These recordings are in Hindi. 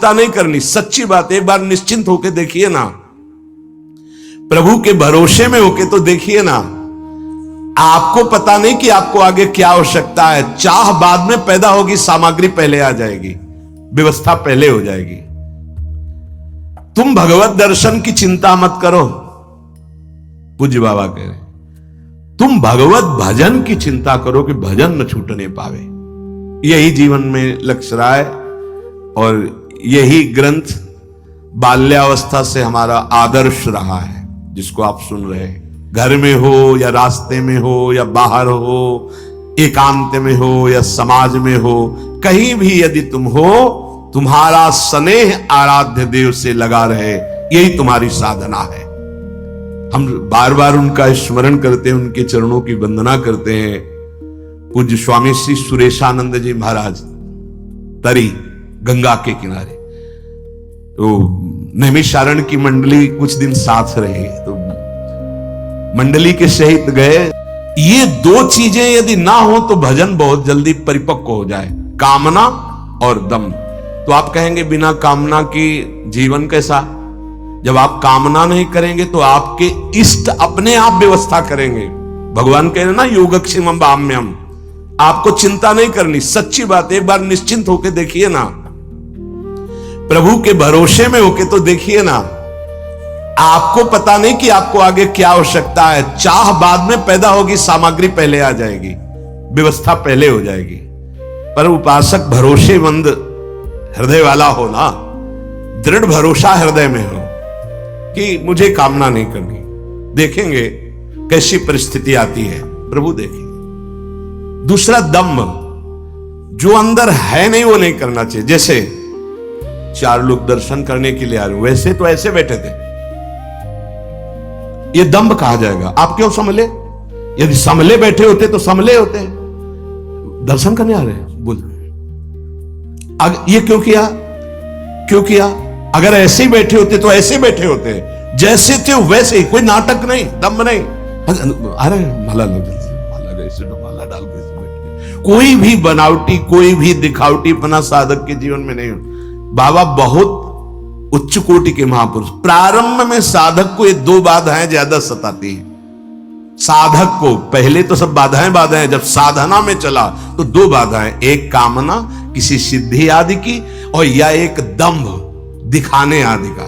चिंता नहीं करनी। सच्ची बात, एक बार निश्चिंत होके देखिए ना, प्रभु के भरोसे में होके तो देखिए ना। आपको पता नहीं कि आपको आगे क्या आवश्यकता है। चाह बाद में पैदा होगी, सामग्री पहले आ जाएगी, व्यवस्था पहले हो जाएगी। तुम भगवत दर्शन की चिंता मत करो, पूज्य बाबा कह रहे, तुम भगवत भजन की चिंता करो कि भजन न छूटने पावे। यही जीवन में लक्ष्य रहा है और यही ग्रंथ बाल्यावस्था से हमारा आदर्श रहा है, जिसको आप सुन रहे हैं। घर में हो या रास्ते में हो या बाहर हो, एकांत में हो या समाज में हो, कहीं भी यदि तुम हो, तुम्हारा स्नेह आराध्य देव से लगा रहे, यही तुम्हारी साधना है। हम बार बार उनका स्मरण करते हैं, उनके चरणों की वंदना करते हैं। पूज्य स्वामी श्री सुरेशानंद जी महाराज तरी गंगा के किनारे, तो नैमिषारण की मंडली कुछ दिन साथ रहे, तो मंडली के सहित गए। ये दो चीजें यदि ना हो तो भजन बहुत जल्दी परिपक्व हो जाए, कामना और दम। तो आप कहेंगे बिना कामना की जीवन कैसा? जब आप कामना नहीं करेंगे तो आपके इष्ट अपने आप व्यवस्था करेंगे। भगवान कह रहे ना, योगक्षेमम बाम्यम, आपको चिंता नहीं करनी। सच्ची बात, एक बार निश्चिंत होके देखिए ना, प्रभु के भरोसे में होके तो देखिए ना। आपको पता नहीं कि आपको आगे क्या आवश्यकता है। चाह बाद में पैदा होगी, सामग्री पहले आ जाएगी, व्यवस्था पहले हो जाएगी। पर उपासक भरोसेमंद हृदय वाला हो ना, दृढ़ भरोसा हृदय में हो कि मुझे कामना नहीं करनी। देखेंगे कैसी परिस्थिति आती है, प्रभु देखेंगे। दूसरा दम्भ, जो अंदर है नहीं वो नहीं करना चाहिए। जैसे 4 लोग दर्शन करने के लिए आ रहे, वैसे तो ऐसे बैठे थे, ये दम्भ कहा जाएगा। आप क्यों संभले? यदि संभले बैठे होते तो संभले होते, दर्शन करने आ रहे हैं बोल, ये क्यों किया? क्यों किया? अगर ऐसे ही बैठे होते तो ऐसे बैठे होते, जैसे थे वैसे ही, कोई नाटक नहीं, दम्भ नहीं। अरे माला लो जल्दी, माला ऐसे माला डाल के बैठे। कोई भी बनावटी, कोई भी दिखावटीपना साधक के जीवन में नहीं हो। बाबा बहुत उच्च कोटि के महापुरुष। प्रारंभ में साधक को ये 2 बाधाएं ज्यादा सताती हैं। साधक को पहले तो सब बाधाएं, जब साधना में चला तो 2 बाधाएं, एक कामना किसी सिद्धि आदि की, और या एक दंभ दिखाने आदि का।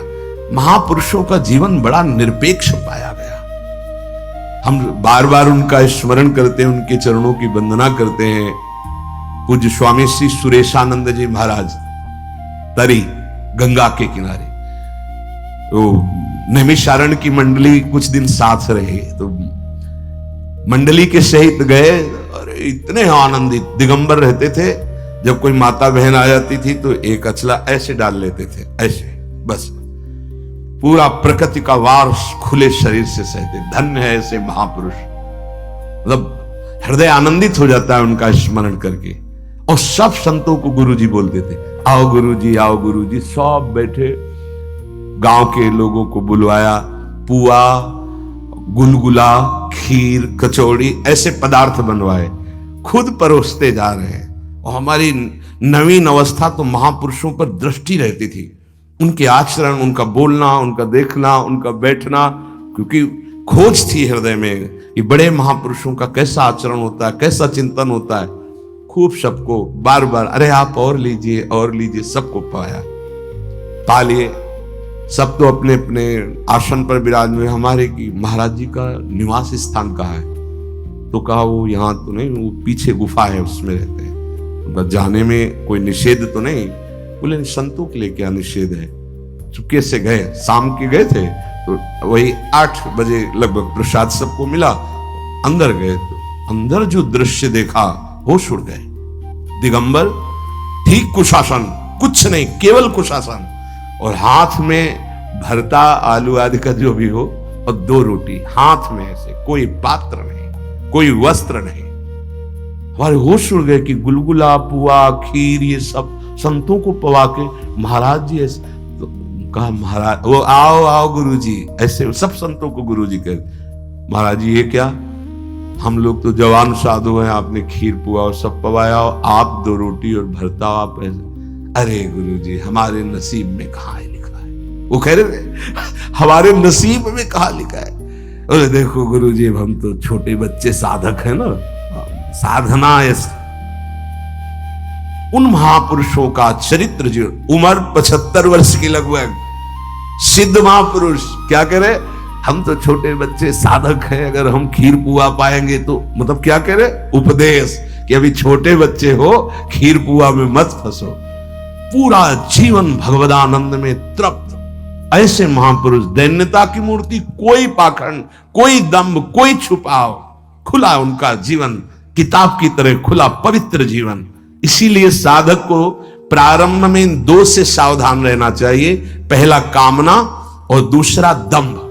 महापुरुषों का जीवन बड़ा निरपेक्ष पाया गया। हम बार बार उनका स्मरण करते हैं, उनके चरणों की वंदना करते हैं। पूज्य स्वामी श्री सुरेशानंद जी महाराज तरी गंगा के किनारे, तो नैमिषारण की मंडली कुछ दिन साथ रहे, तो मंडली के सहित गए और इतने आनंदित, दिगंबर रहते थे। जब कोई माता बहन आ जाती थी तो एक अचला ऐसे डाल लेते थे, ऐसे बस, पूरा प्रकृति का वार खुले शरीर से सहते। धन्य है ऐसे महापुरुष, मतलब हृदय आनंदित हो जाता है उनका स्मरण करके। और सब संतों को गुरुजी बोलते थे, आओ गुरुजी, आओ गुरुजी। सब बैठे, गांव के लोगों को बुलवाया, पुआ, गुलगुला, खीर, कचौड़ी, ऐसे पदार्थ बनवाए, खुद परोसते जा रहे हैं। और हमारी नवीन अवस्था तो महापुरुषों पर दृष्टि रहती थी, उनके आचरण, उनका बोलना, उनका देखना, उनका बैठना, क्योंकि खोज थी हृदय में कि बड़े महापुरुषों का कैसा आचरण होता है, कैसा चिंतन होता है। खूब सबको बार बार, अरे आप और लीजिए और लीजिए, सबको पाया, पा लिए। सब तो अपने अपने आसन पर विराजमान। हमारे की महाराज जी का निवास स्थान कहाँ है? तो कहा वो यहाँ तो नहीं, वो पीछे गुफा है उसमें रहते हैं। तो जाने में कोई निषेध तो नहीं? बोले संतों के लिए क्या निषेध है। चुपके से गए, शाम के गए थे, तो वही 8 बजे लगभग प्रसाद सबको मिला। अंदर गए तो अंदर जो दृश्य देखा, होश उड़ गए। दिगंबर, ठीक कुशासन, कुछ नहीं, केवल कुशासन, और हाथ में भरता आलू आदि का जो भी हो, और 2 रोटी हाथ में, ऐसे कोई पात्र नहीं, कोई वस्त्र नहीं। हमारे होश उड़ गए कि गुलगुला, पुआ, खीर, ये सब संतों को पवा के महाराज जी ऐसे। तो कहा महाराज, वो आओ आओ गुरुजी, ऐसे सब संतों को गुरुजी कह। महाराज जी ये क्या, हम लोग तो जवान साधु हैं, आपने खीर पुआ और सब पवाया, और आप 2 रोटी और भरता, आप ऐसे। अरे गुरुजी हमारे नसीब में कहाँ है लिखा है, वो कह रहे थे हमारे नसीब में कहाँ लिखा है। अरे देखो गुरुजी हम तो छोटे बच्चे साधक हैं ना, साधना उन महापुरुषों का चरित्र जो उम्र 75 वर्ष की लगभग, सिद्ध महापुरुष क्या कह रहे, हम तो छोटे बच्चे साधक हैं, अगर हम खीर पुआ पाएंगे तो, मतलब क्या कह रहे, उपदेश कि अभी छोटे बच्चे हो, खीर पुआ में मत फंसो, पूरा जीवन भगवदानंद में तृप्त। ऐसे महापुरुष, दैन्यता की मूर्ति, कोई पाखंड, कोई दंभ, कोई छुपाव, खुला उनका जीवन, किताब की तरह खुला पवित्र जीवन। इसीलिए साधक को प्रारंभ में इन दो से सावधान रहना चाहिए, पहला कामना और दूसरा दंभ।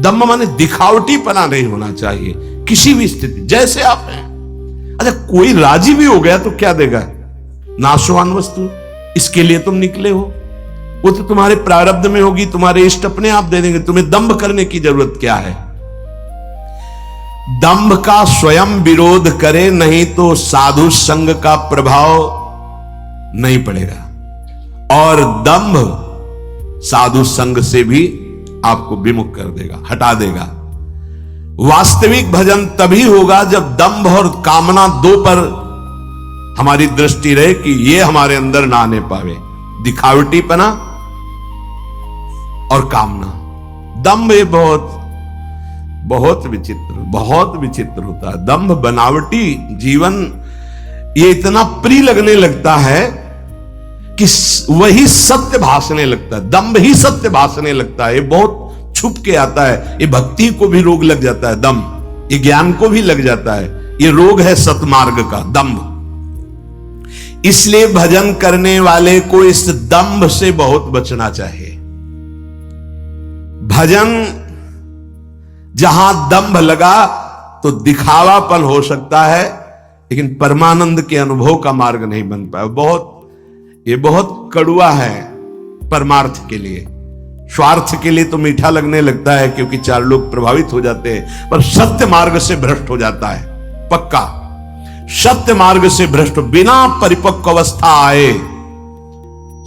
दंभ माने दिखावटीपना नहीं होना चाहिए किसी भी स्थिति, जैसे आप हैं। अच्छा कोई राजी भी हो गया तो क्या देगा, नाशवान वस्तु, इसके लिए तुम निकले हो, वो तो तुम्हारे प्रारब्ध में होगी, तुम्हारे इष्ट अपने आप दे देंगे, तुम्हें दंभ करने की जरूरत क्या है। दंभ का स्वयं विरोध करे, नहीं तो साधु संग का प्रभाव नहीं पड़ेगा, और दंभ साधु संग से भी आपको विमुख कर देगा, हटा देगा। वास्तविक भजन तभी होगा जब दंभ और कामना दो पर हमारी दृष्टि रहे कि ये हमारे अंदर ना आने पावे, दिखावटीपना और कामना। दंभ ये बहुत विचित्र होता है। दंभ बनावटी जीवन ये इतना प्रिय लगने लगता है कि वही सत्य भासने लगता है, दंभ ही सत्य भासने लगता है। ये बहुत छुप के आता है, ये भक्ति को भी रोग लग जाता है दंभ, ये ज्ञान को भी लग जाता है, ये रोग है सतमार्ग का दंभ। इसलिए भजन करने वाले को इस दंभ से बहुत बचना चाहिए। भजन जहां दंभ लगा तो दिखावापन हो सकता है, लेकिन परमानंद के अनुभव का मार्ग नहीं बन पाया। ये बहुत कड़ुआ है परमार्थ के लिए। स्वार्थ के लिए तो मीठा लगने लगता है क्योंकि चार लोग प्रभावित हो जाते हैं, पर सत्य मार्ग से भ्रष्ट हो जाता है पक्का। सत्य मार्ग से भ्रष्ट बिना परिपक्व अवस्था आए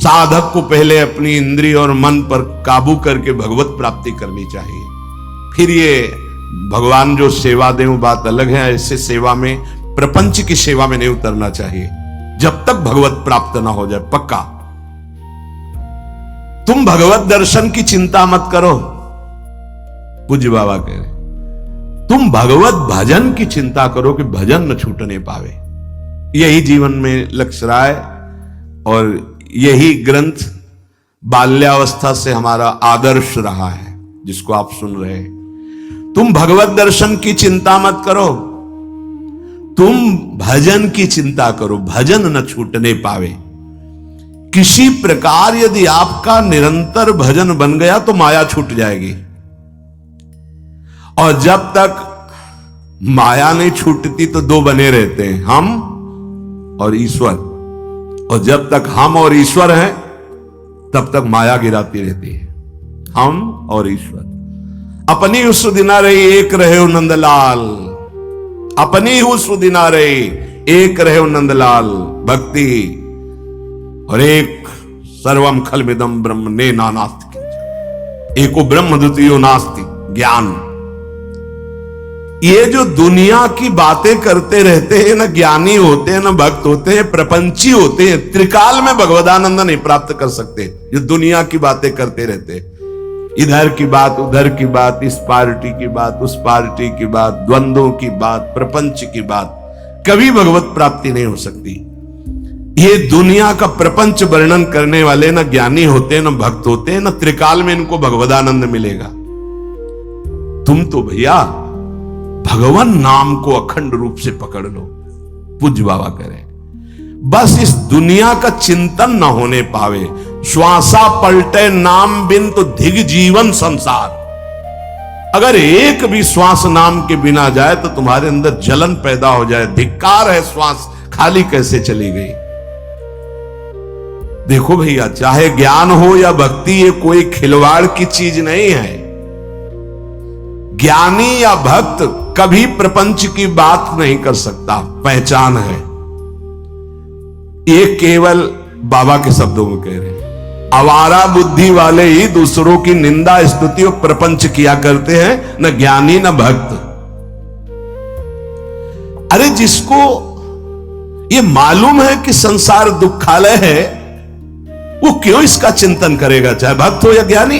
साधक को पहले अपनी इंद्रिय और मन पर काबू करके भगवत प्राप्ति करनी चाहिए, फिर ये भगवान जो सेवा दे वो बात अलग है। ऐसे सेवा में, प्रपंच की सेवा में नहीं उतरना चाहिए जब तक भगवत प्राप्त ना हो जाए पक्का। तुम भगवत दर्शन की चिंता मत करो, पूज्य बाबा कह रहे, तुम भगवत भजन की चिंता करो कि भजन न छूटने पावे। यही जीवन में लक्ष्य रहा है और यही ग्रंथ बाल्यावस्था से हमारा आदर्श रहा है जिसको आप सुन रहे हैं। तुम भगवत दर्शन की चिंता मत करो, तुम भजन की चिंता करो, भजन न छूटने पावे। किसी प्रकार यदि आपका निरंतर भजन बन गया तो माया छूट जाएगी, और जब तक माया नहीं छूटती तो दो बने रहते हैं, हम और ईश्वर, और जब तक हम और ईश्वर हैं तब तक माया गिराती रहती है। हम और ईश्वर अपनी उस दिना रही एक रहे हो नंदलाल, अपनी उस दिना रही एक रहे हो नंदलाल। भक्ति और एक सर्वम खलमिदम ब्रह्म ने नास्ति, एको ब्रह्म द्वितीयो नास्ति ज्ञान। ये जो दुनिया की बातें करते रहते हैं, ना ज्ञानी होते हैं, ना भक्त होते हैं, प्रपंची होते हैं, त्रिकाल में भगवदानंद नहीं प्राप्त कर सकते। जो दुनिया की बातें करते रहते हैं, इधर की बात उधर की बात, इस पार्टी की बात उस पार्टी की बात, द्वंद्वों की बात, प्रपंच की बात, कभी भगवत प्राप्ति नहीं हो सकती। ये दुनिया का प्रपंच वर्णन करने वाले ना ज्ञानी होते हैं, ना भक्त होते हैं, ना त्रिकाल में इनको भगवदानंद मिलेगा। तुम तो भैया भगवान नाम को अखंड रूप से पकड़ लो, पूज्य बाबा कह रहे हैं। बस इस दुनिया का चिंतन न होने पावे, श्वासा पलटे नाम बिन तो धिग जीवन संसार। अगर एक भी श्वास नाम के बिना जाए तो तुम्हारे अंदर जलन पैदा हो जाए, धिक्कार है, श्वास खाली कैसे चली गई। देखो भैया, चाहे ज्ञान हो या भक्ति, ये कोई खिलवाड़ की चीज नहीं है। ज्ञानी या भक्त कभी प्रपंच की बात नहीं कर सकता, पहचान है। ये केवल बाबा के शब्दों में कह रहे हैं, आवारा बुद्धि वाले ही दूसरों की निंदा स्तुति और प्रपंच किया करते हैं, न ज्ञानी न भक्त। अरे जिसको ये मालूम है कि संसार दुखालय है, वो क्यों इसका चिंतन करेगा, चाहे भक्त हो या ज्ञानी।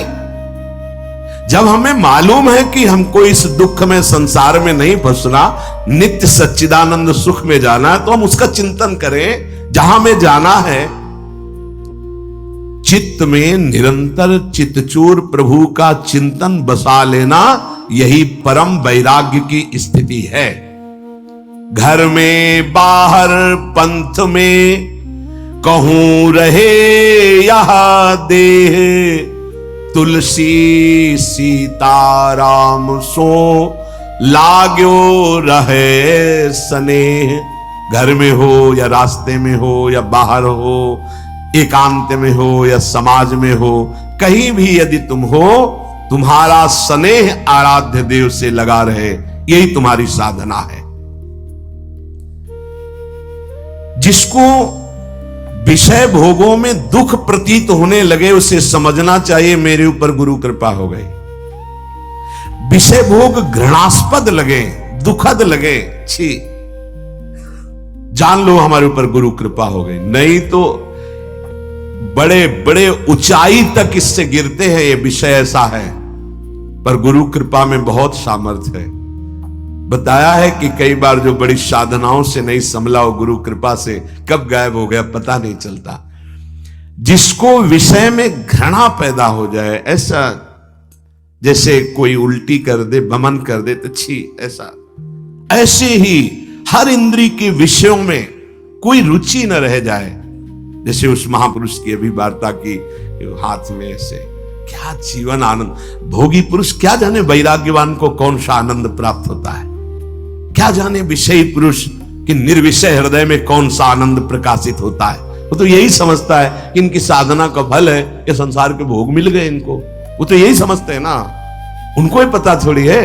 जब हमें मालूम है कि हमको इस दुख में, संसार में नहीं फंसना, नित्य सच्चिदानंद सुख में जाना है, तो हम उसका चिंतन करें। जहां में जाना है, चित्त में निरंतर चित्तचूर प्रभु का चिंतन बसा लेना, यही परम वैराग्य की स्थिति है। घर में बाहर पंथ में कहूं रहे यह देह, तुलसी सीताराम सो लाग्यो रहे स्नेह। घर में हो या रास्ते में हो या बाहर हो, एकांत में हो या समाज में हो, कहीं भी यदि तुम हो, तुम्हारा स्नेह आराध्य देव से लगा रहे, यही तुम्हारी साधना है। जिसको विषय भोगों में दुख प्रतीत होने लगे, उसे समझना चाहिए मेरे ऊपर गुरु कृपा हो गई। विषय भोग घृणास्पद लगे, दुखद लगे, छी, जान लो हमारे ऊपर गुरु कृपा हो गई। नहीं तो बड़े बड़े ऊंचाई तक इससे गिरते हैं, ये विषय ऐसा है। पर गुरु कृपा में बहुत सामर्थ्य है। बताया है कि कई बार जो बड़ी साधनाओं से नहीं संभला, वो गुरु कृपा से कब गायब हो गया पता नहीं चलता। जिसको विषय में घृणा पैदा हो जाए, ऐसा जैसे कोई उल्टी कर दे, बमन कर दे, तो छी, ऐसा, ऐसे ही हर इंद्री के विषयों में कोई रुचि न रह जाए। जैसे उस महापुरुष की अभी वार्ता की, हाथ में ऐसे, क्या जीवन आनंद। भोगी पुरुष क्या जाने वैराग्यवान को कौन सा आनंद प्राप्त होता है, क्या जाने विषयी पुरुष कि निर्विषय हृदय में कौन सा आनंद प्रकाशित होता है। वो तो यही समझता है कि इनकी साधना का फल है कि संसार के भोग मिल गए इनको, वो तो यही समझते हैं ना। उनको ही पता थोड़ी है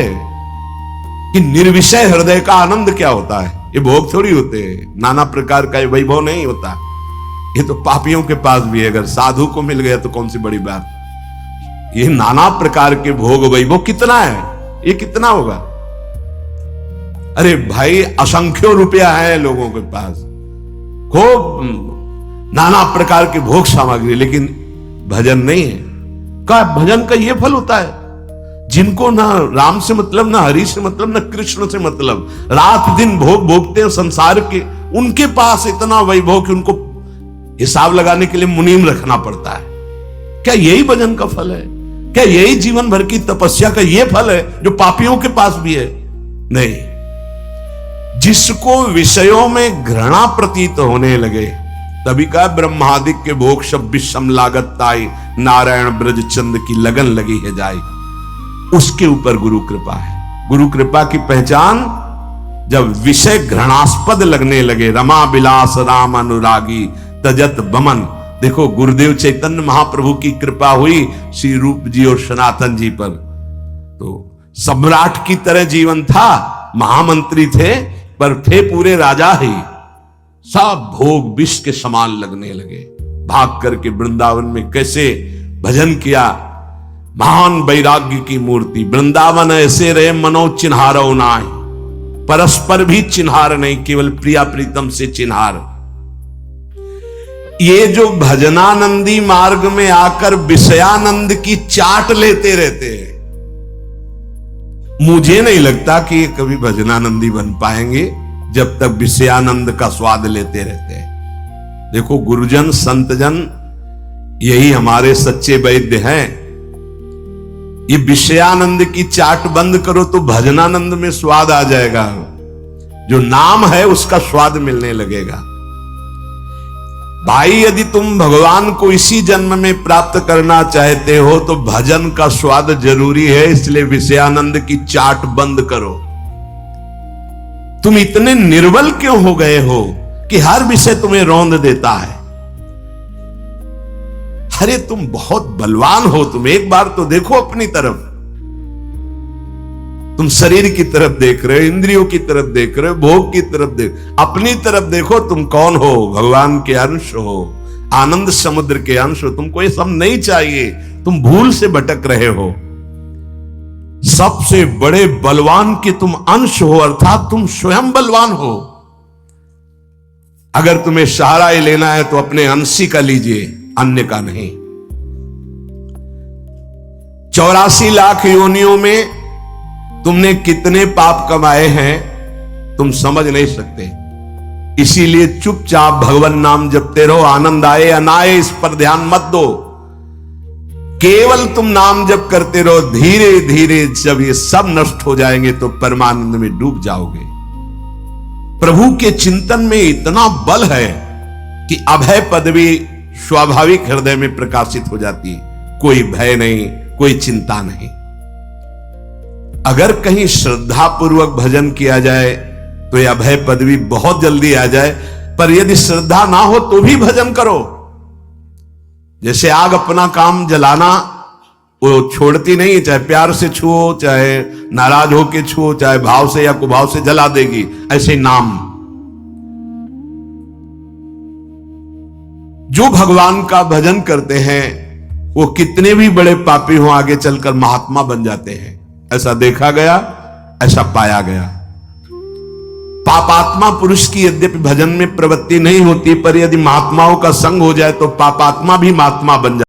कि निर्विषय हृदय का आनंद क्या होता है। ये भोग थोड़ी होते हैं, नाना प्रकार का ये वैभव नहीं होता। ये तो पापियों के पास भी है, अगर साधु को मिल गया तो कौन सी बड़ी बात। ये नाना प्रकार के भोग वैभव कितना है, ये कितना होगा। अरे भाई, असंख्य रुपया है लोगों के पास, खूब नाना प्रकार के भोग सामग्री, लेकिन भजन नहीं है। का भजन का ये फल होता है, जिनको ना राम से मतलब, ना हरि से मतलब, ना कृष्ण से मतलब, रात दिन भोग भोगते हैं संसार के, उनके पास इतना वैभव कि उनको हिसाब लगाने के लिए मुनीम रखना पड़ता है। क्या यही भजन का फल है? क्या यही जीवन भर की तपस्या का ये फल है जो पापियों के पास भी है? नहीं। जिसको विषयों में घृणा प्रतीत होने लगे, तभी का ब्रह्मादिक के भोग सब विषम लागत ताई, नारायण ब्रज चंद की लगन लगी है जाई। उसके ऊपर गुरु कृपा है। गुरु कृपा की पहचान, जब विषय घृणास्पद लगने लगे, रमा विलास राम अनुरागी तजत बमन। देखो गुरुदेव चैतन्य महाप्रभु की कृपा हुई श्री रूप जी और सनातन जी पर, तो सम्राट की तरह जीवन था, महामंत्री थे, पर थे पूरे राजा ही। सब भोग विष के समान लगने लगे। भाग करके वृंदावन में कैसे भजन किया, महान वैराग्य की मूर्ति। वृंदावन ऐसे रहे मनो चिन्हारो नाय, परस्पर भी चिन्हार नहीं, केवल प्रिया प्रीतम से चिन्हार। ये जो भजनानंदी मार्ग में आकर विषयानंद की चाट लेते रहते हैं, मुझे नहीं लगता कि ये कभी भजनानंदी बन पाएंगे जब तक विषयानंद का स्वाद लेते रहते हैं। देखो गुरुजन संतजन यही हमारे सच्चे वैद्य हैं। ये विषयानंद की चाट बंद करो तो भजनानंद में स्वाद आ जाएगा, जो नाम है उसका स्वाद मिलने लगेगा। भाई, यदि तुम भगवान को इसी जन्म में प्राप्त करना चाहते हो तो भजन का स्वाद जरूरी है, इसलिए विषयानंद की चाट बंद करो। तुम इतने निर्बल क्यों हो गए हो कि हर विषय तुम्हें रौंद देता है? अरे तुम बहुत बलवान हो, तुम एक बार तो देखो अपनी तरफ। तुम शरीर की तरफ देख रहे हो, इंद्रियों की तरफ देख रहे हो, भोग की तरफ देख, अपनी तरफ देखो तुम कौन हो। भगवान के अंश हो, आनंद समुद्र के अंश हो, तुमको ये सब नहीं चाहिए, तुम भूल से भटक रहे हो। सबसे बड़े बलवान के तुम अंश हो, अर्थात तुम स्वयं बलवान हो। अगर तुम्हें सहारा ही लेना है तो अपने अंशी का लीजिए, अन्य का नहीं। 84 लाख योनियों में तुमने कितने पाप कमाए हैं तुम समझ नहीं सकते। इसीलिए चुपचाप भगवान नाम जपते रहो, आनंद आए या ना आए इस पर ध्यान मत दो। केवल तुम नाम जप करते रहो, धीरे धीरे जब ये सब नष्ट हो जाएंगे तो परमानंद में डूब जाओगे। प्रभु के चिंतन में इतना बल है कि अभय पदवी स्वाभाविक हृदय में प्रकाशित हो जाती है। कोई भय नहीं, कोई चिंता नहीं। अगर कहीं श्रद्धा पूर्वक भजन किया जाए तो यह अभय पदवी बहुत जल्दी आ जाए, पर यदि श्रद्धा ना हो तो भी भजन करो। जैसे आग अपना काम जलाना वो छोड़ती नहीं, चाहे प्यार से छुओ, चाहे नाराज होके छुओ, चाहे भाव से या कुभाव से जला देगी। ऐसे नाम जो भगवान का भजन करते हैं वो कितने भी बड़े पापी हो आगे चलकर महात्मा बन जाते हैं। ऐसा देखा गया, ऐसा पाया गया। पापात्मा पुरुष की यद्यपि भजन में प्रवृत्ति नहीं होती, पर यदि महात्माओं का संग हो जाए तो पापात्मा भी महात्मा बन जाए।